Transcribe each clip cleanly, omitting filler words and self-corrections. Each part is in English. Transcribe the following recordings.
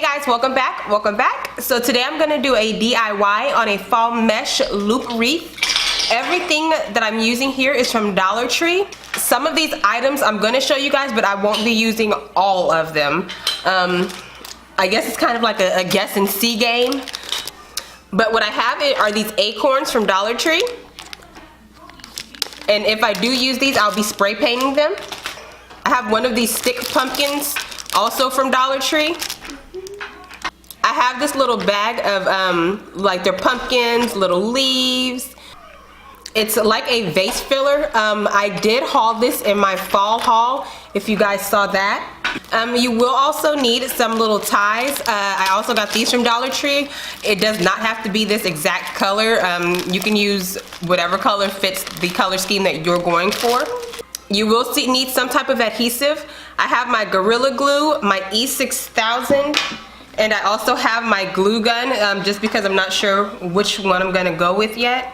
guys, welcome back. So today I'm gonna do a DIY on a fall mesh loop wreath. Everything that I'm using here is from Dollar Tree. Some of these items I'm gonna show you guys, but I won't be using all of them. I guess it's kind of like a guess and see game. But what I have are these acorns from Dollar Tree. And if I do use these, I'll be spray painting them. I have one of these stick pumpkins, also from Dollar Tree. I have this little bag of like their pumpkins, little leaves. It's like a vase filler. I did haul this in my fall haul, if you guys saw that. You will also need some little ties. I also got these from Dollar Tree. It does not have to be this exact color. You can use whatever color fits the color scheme that you're going for. You will need some type of adhesive. I have my Gorilla Glue, my E6000, and I also have my glue gun, just because I'm not sure which one I'm gonna go with yet.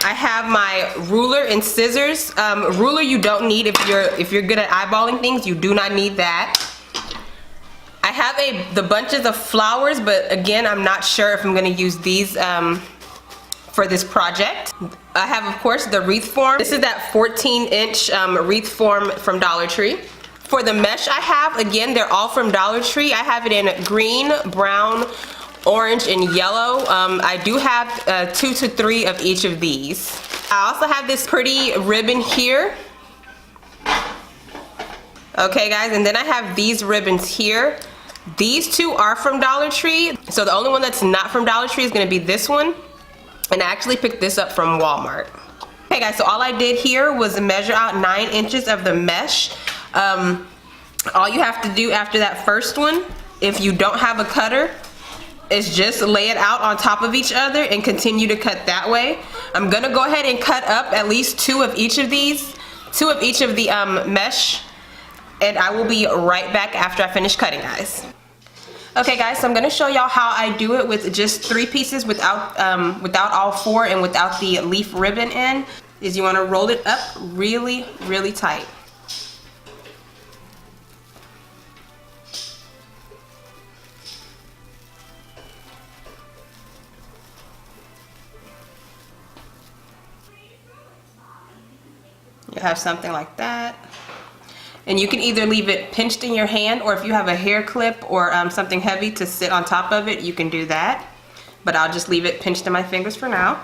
I have my ruler and scissors. Ruler you don't need if you're good at eyeballing things. You do not need that. I have the bunches of flowers, but again, I'm not sure if I'm gonna use these for this project. I have, of course, the wreath form. This is that 14-inch wreath form from Dollar Tree. For the mesh I have, again, they're all from Dollar Tree. I have it in green, brown, orange, and yellow. I do have 2 to 3 of each of these. I also have this pretty ribbon here. Okay, guys, and then I have these ribbons here. These two are from Dollar Tree, so the only one that's not from Dollar Tree is gonna be this one. And I actually picked this up from Walmart. Okay guys, so all I did here was measure out 9 inches of the mesh. All you have to do after that first one, if you don't have a cutter, is just lay it out on top of each other and continue to cut that way. I'm gonna go ahead and cut up at least 2 of each of these, 2 of each of the mesh, and I will be right back after I finish cutting, guys. Okay guys, so I'm gonna show y'all how I do it with just 3 pieces without all 4 and without the leaf ribbon in. Is you wanna roll it up really, really tight. You have something like that. And you can either leave it pinched in your hand, or if you have a hair clip or something heavy to sit on top of it, you can do that. But I'll just leave it pinched in my fingers for now.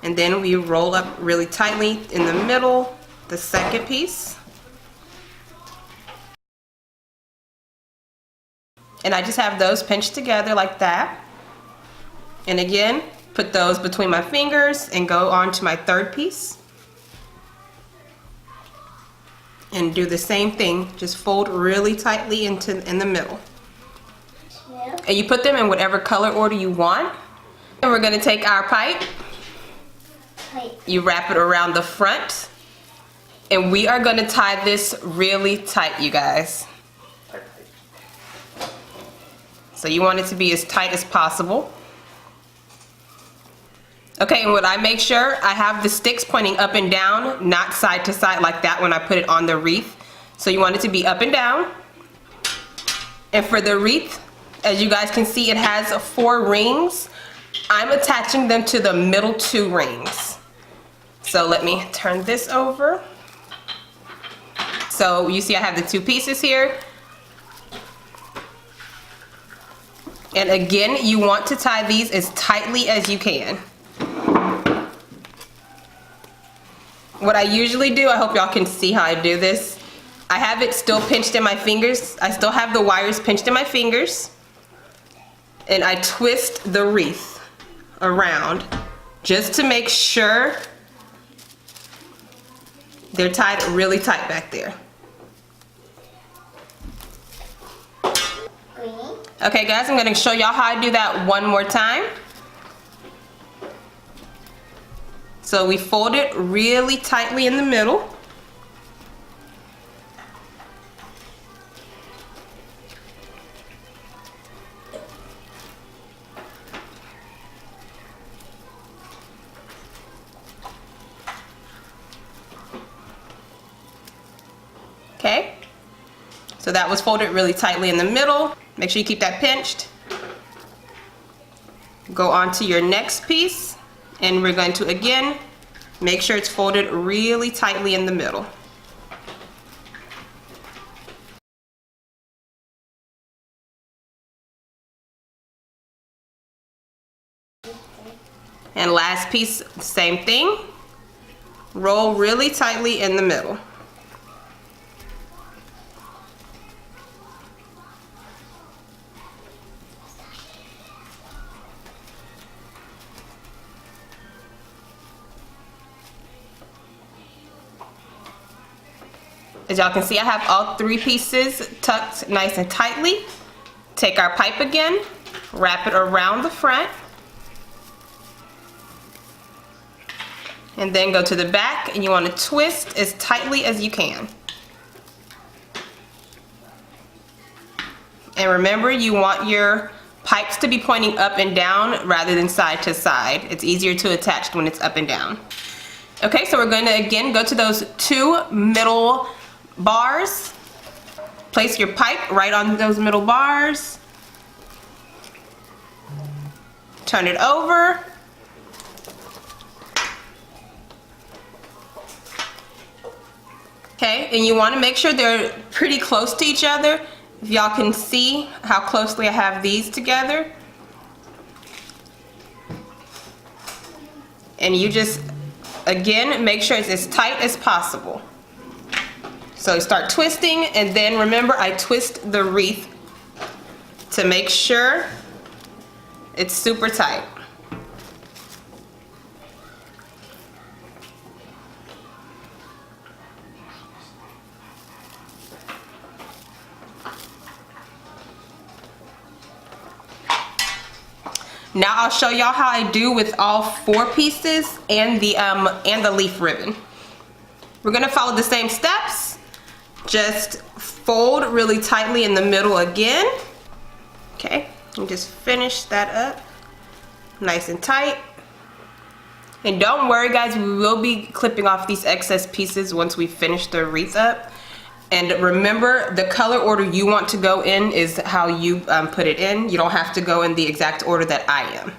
And then we roll up really tightly in the middle, the second piece. And I just have those pinched together like that. And again, put those between my fingers and go on to my third piece. And do the same thing, just fold really tightly in the middle. Yeah. And you put them in whatever color order you want. And we're gonna take our pipe. You wrap it around the front. And we are gonna tie this really tight, you guys. So you want it to be as tight as possible. Okay, and what I make sure, I have the sticks pointing up and down, not side to side like that when I put it on the wreath. So you want it to be up and down. And for the wreath, as you guys can see, it has 4 rings. I'm attaching them to the middle 2 rings. So let me turn this over. So you see I have the 2 pieces here. And again, you want to tie these as tightly as you can. What I usually do, I hope y'all can see how I do this. I have it still pinched in my fingers. I still have the wires pinched in my fingers. And I twist the wreath around just to make sure they're tied really tight back there. Okay guys, I'm gonna show y'all how I do that one more time. So we fold it really tightly in the middle. Okay, so that was folded really tightly in the middle. Make sure you keep that pinched. Go on to your next piece, and we're going to again make sure it's folded really tightly in the middle. And last piece, same thing. Roll really tightly in the middle. As y'all can see, I have all 3 pieces tucked nice and tightly. Take our pipe again, wrap it around the front, and then go to the back, and you want to twist as tightly as you can. And remember, you want your pipes to be pointing up and down rather than side to side. It's easier to attach when it's up and down. Okay, so we're going to again go to those 2 middle bars. Place your pipe right on those middle bars. Turn it over. Okay, and you want to make sure they're pretty close to each other. If y'all can see how closely I have these together. And you just, again, make sure it's as tight as possible. So start twisting, and then remember, I twist the wreath to make sure it's super tight. Now I'll show y'all how I do with all 4 pieces and the leaf ribbon. We're gonna follow the same steps. Just fold really tightly in the middle again. Okay, and just finish that up nice and tight. And don't worry guys, we will be clipping off these excess pieces once we finish the wreath up. And remember, the color order you want to go in is how you put it in. You don't have to go in the exact order that I am.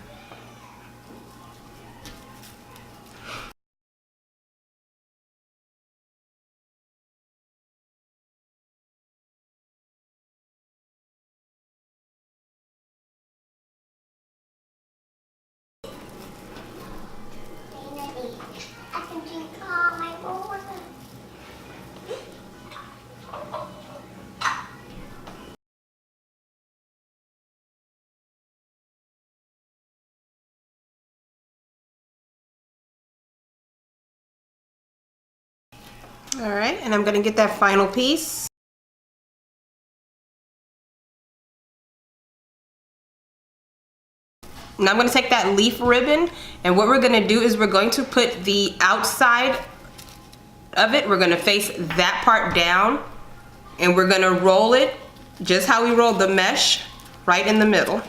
All right, and I'm gonna get that final piece. Now I'm gonna take that leaf ribbon, and what we're gonna do is we're going to put the outside of it, we're gonna face that part down, and we're gonna roll it just how we rolled the mesh, right in the middle.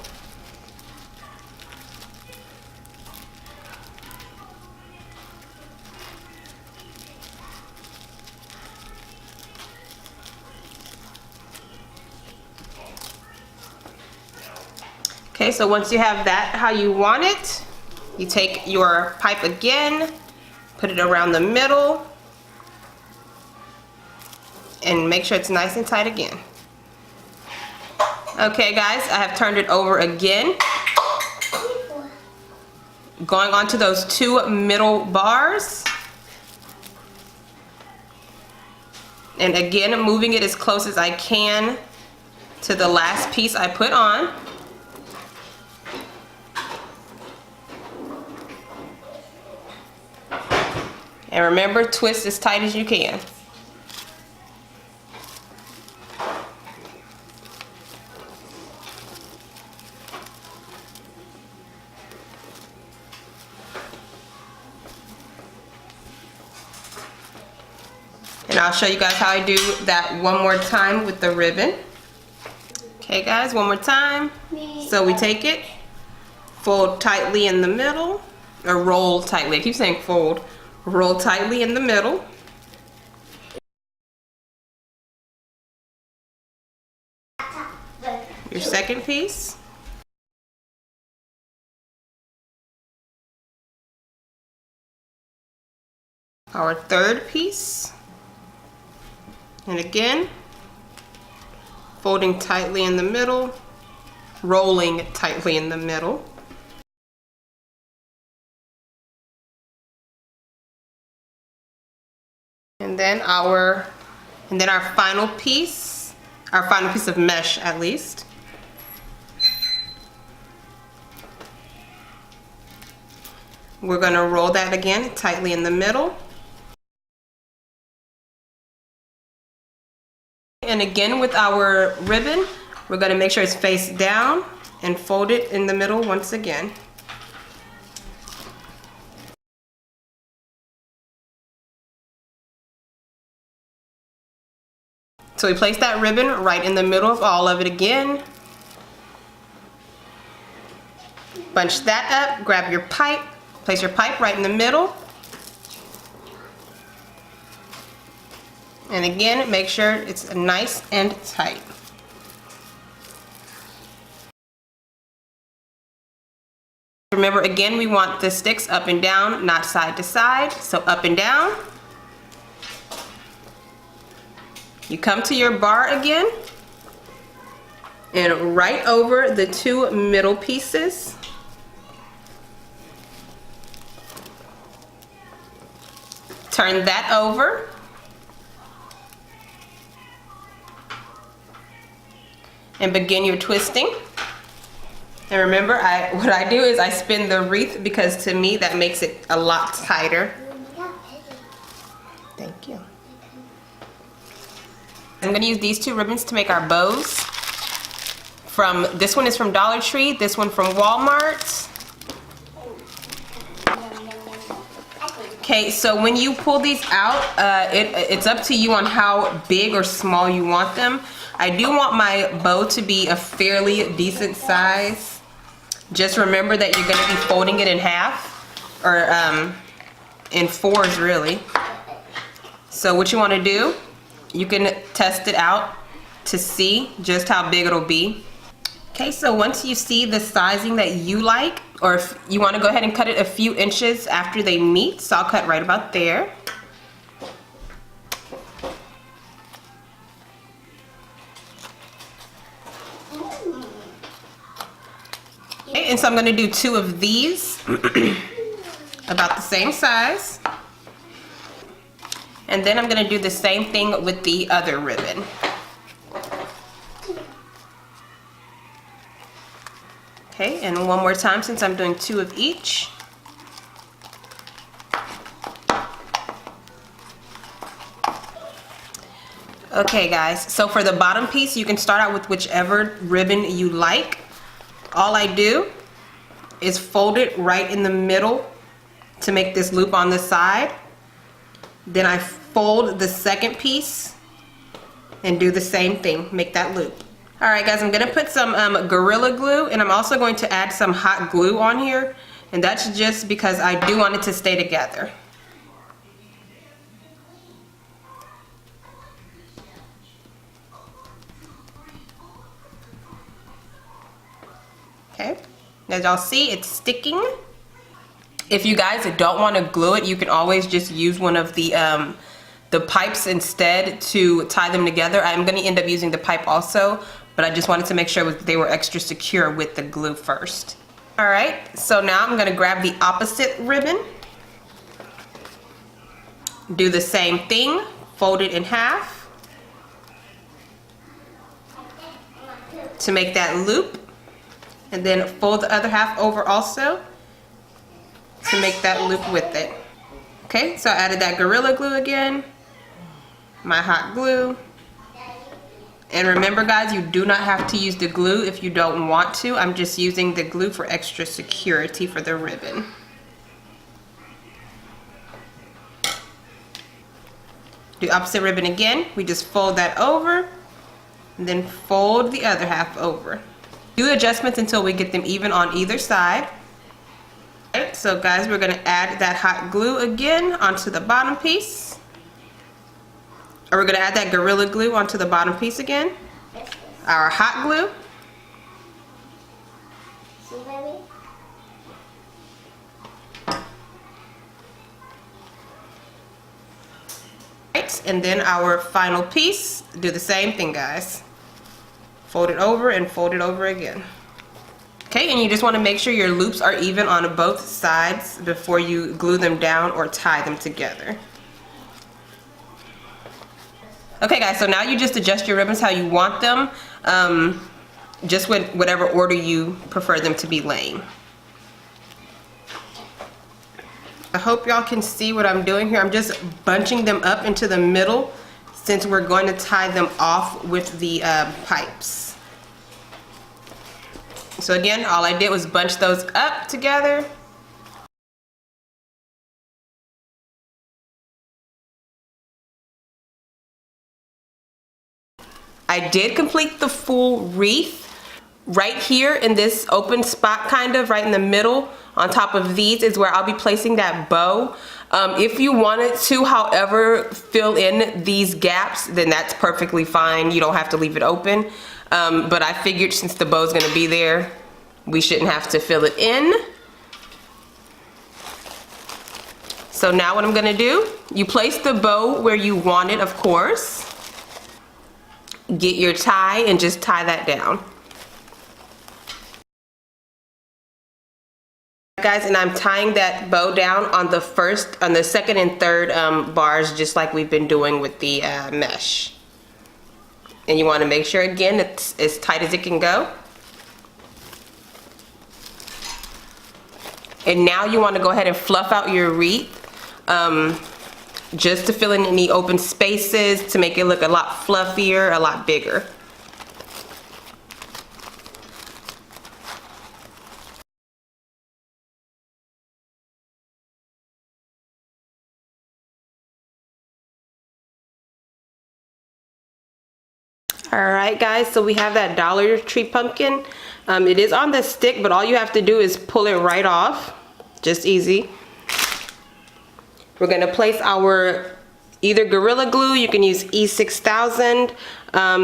Okay, so once you have that how you want it, you take your pipe again, put it around the middle, and make sure it's nice and tight again. Okay guys, I have turned it over again. Going on to those 2 middle bars. And again, moving it as close as I can to the last piece I put on. And remember, twist as tight as you can. And I'll show you guys how I do that one more time with the ribbon. Okay guys, one more time. So we take it, fold tightly in the middle, or roll tightly. I keep saying fold. Roll tightly in the middle. Your piece. Our third piece. And again, folding tightly in the middle, rolling tightly in the middle. And then our final piece of mesh at least. We're going to roll that again tightly in the middle. And again with our ribbon, we're going to make sure it's face down and fold it in the middle once again. So we place that ribbon right in the middle of all of it again. Bunch that up, grab your pipe, place your pipe right in the middle. And again, make sure it's nice and tight. Remember, again, we want the sticks up and down, not side to side. So up and down. You come to your bar again and right over the two middle pieces. Turn that over. And begin your twisting. And remember, what I do is I spin the wreath because to me that makes it a lot tighter. Thank you. I'm going to use these two ribbons to make our bows. This one is from Dollar Tree, this one from Walmart. Okay, so when you pull these out, it's up to you on how big or small you want them. I do want my bow to be a fairly decent size. Just remember that you're going to be folding it in half, or in fours really. So what you want to do, you can test it out to see just how big it'll be. Okay, so once you see the sizing that you like, or if you want to go ahead and cut it a few inches after they meet, so I'll cut right about there. Okay, and so I'm going to do two of these, about the same size. And then I'm going to do the same thing with the other ribbon. Okay, and one more time since I'm doing two of each. Okay guys, so for the bottom piece, you can start out with whichever ribbon you like. All I do is fold it right in the middle to make this loop on the side. Then I fold the second piece and do the same thing, make that loop. Alright guys, I'm going to put some Gorilla Glue, and I'm also going to add some hot glue on here, and that's just because I do want it to stay together. Okay, as y'all see, it's sticking. If you guys don't want to glue it, you can always just use one of the pipes instead to tie them together. I'm going to end up using the pipe also, but I just wanted to make sure they were extra secure with the glue first. Alright, so now I'm going to grab the opposite ribbon. Do the same thing, fold it in half to make that loop. And then fold the other half over also to make that loop with it. Okay, so I added that Gorilla Glue again, my hot glue. And remember guys, you do not have to use the glue if you don't want to. I'm just using the glue for extra security for the ribbon. Do opposite ribbon again. We just fold that over and then fold the other half over. Do adjustments until we get them even on either side. Okay, so guys, we're going to add that hot glue again onto the bottom piece. Or we're going to add that Gorilla Glue onto the bottom piece again. Our hot glue. See, baby? Right, and then our final piece, do the same thing, guys. Fold it over and fold it over again. Okay, and you just want to make sure your loops are even on both sides before you glue them down or tie them together. Okay guys, so now you just adjust your ribbons how you want them, just with whatever order you prefer them to be laying. I hope y'all can see what I'm doing here. I'm just bunching them up into the middle since we're going to tie them off with the pipes. So again, all I did was bunch those up together. I did complete the full wreath right here in this open spot, kind of right in the middle. On top of these is where I'll be placing that bow. If you wanted to, however, fill in these gaps, then that's perfectly fine. You don't have to leave it open. But I figured since the bow's gonna be there, we shouldn't have to fill it in. So now what I'm gonna do, you place the bow where you want it, of course. Get your tie and just tie that down. Guys, and I'm tying that bow down on the second and third bars, just like we've been doing with the mesh. And you want to make sure, again, it's as tight as it can go. And now you want to go ahead and fluff out your wreath, just to fill in any open spaces to make it look a lot fluffier, a lot bigger. Alright guys, so we have that Dollar Tree pumpkin. It is on the stick, but all you have to do is pull it right off. Just easy. We're going to place our either Gorilla Glue, you can use E6000.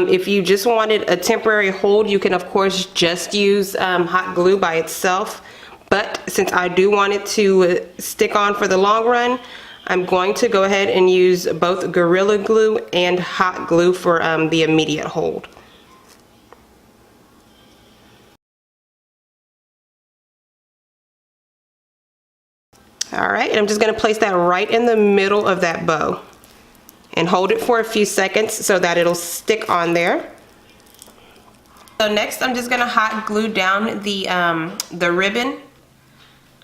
If you just wanted a temporary hold, you can of course just use hot glue by itself. But since I do want it to stick on for the long run, I'm going to go ahead and use both Gorilla Glue and hot glue for the immediate hold. Alright, and I'm just going to place that right in the middle of that bow and hold it for a few seconds so that it'll stick on there. So next I'm just going to hot glue down the ribbon,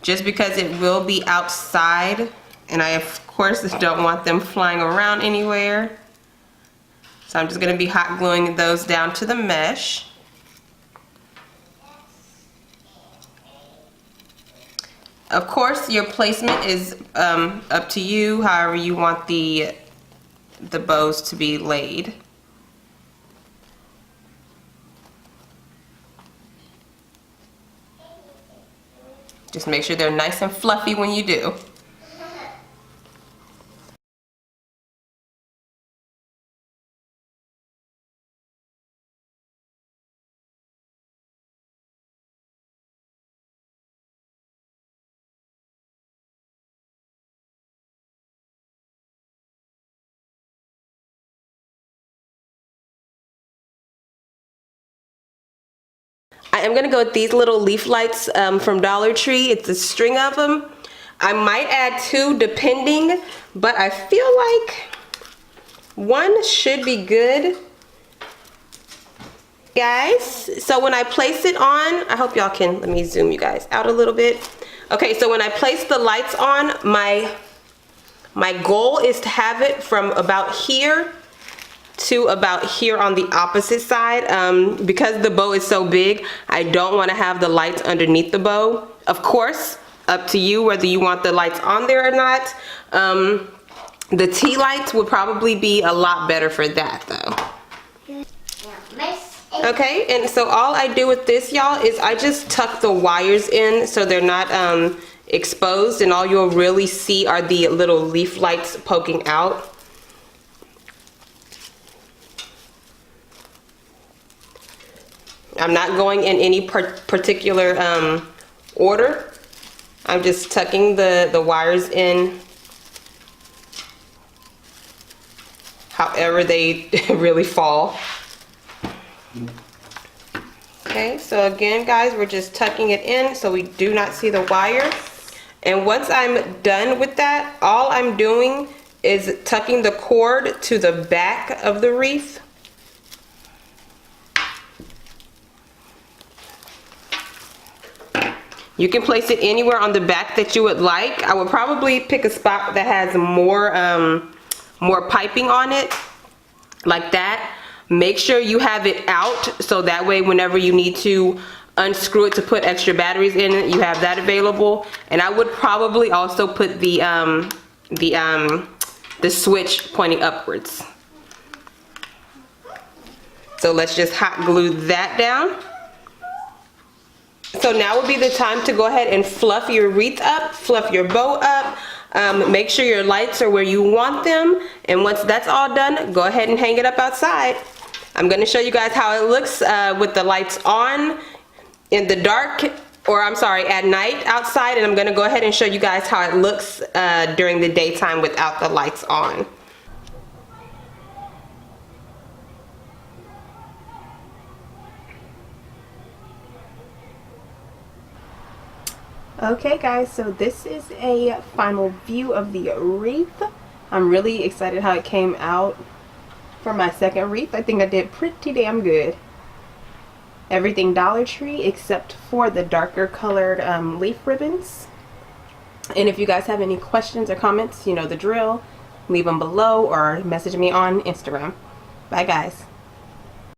just because it will be outside and I of course don't want them flying around anywhere. So I'm just going to be hot gluing those down to the mesh. Of course, your placement is up to you, however you want the bows to be laid. Just make sure they're nice and fluffy when you do. I am going to go with these little leaf lights from Dollar Tree. It's a string of them. I might add 2 depending, but I feel like 1 should be good. Guys, so when I place it on, I hope y'all can, let me zoom you guys out a little bit. Okay, so when I place the lights on, my goal is to have it from about here to about here on the opposite side. Because the bow is so big, I don't want to have the lights underneath the bow. Of course, up to you whether you want the lights on there or not. The tea lights would probably be a lot better for that though. Okay, and so all I do with this, y'all, is I just tuck the wires in so they're not exposed, and all you'll really see are the little leaf lights poking out. I'm not going in any particular order. I'm just tucking the wires in however they really fall. Okay, so again guys, we're just tucking it in so we do not see the wire. And once I'm done with that, all I'm doing is tucking the cord to the back of the wreath. You can place it anywhere on the back that you would like. I would probably pick a spot that has more piping on it, like that. Make sure you have it out so that way whenever you need to unscrew it to put extra batteries in it, you have that available. And I would probably also put the switch pointing upwards. So let's just hot glue that down. So now would be the time to go ahead and fluff your wreath up, fluff your bow up. Make sure your lights are where you want them. And once that's all done, go ahead and hang it up outside. I'm going to show you guys how it looks with the lights on in the dark, or I'm sorry, at night outside. And I'm going to go ahead and show you guys how it looks during the daytime without the lights on. Okay guys, so this is a final view of the wreath. I'm really excited how it came out for my second wreath. I think I did pretty damn good. Everything Dollar Tree except for the darker colored leaf ribbons. And if you guys have any questions or comments, you know the drill. Leave them below or message me on Instagram. Bye guys.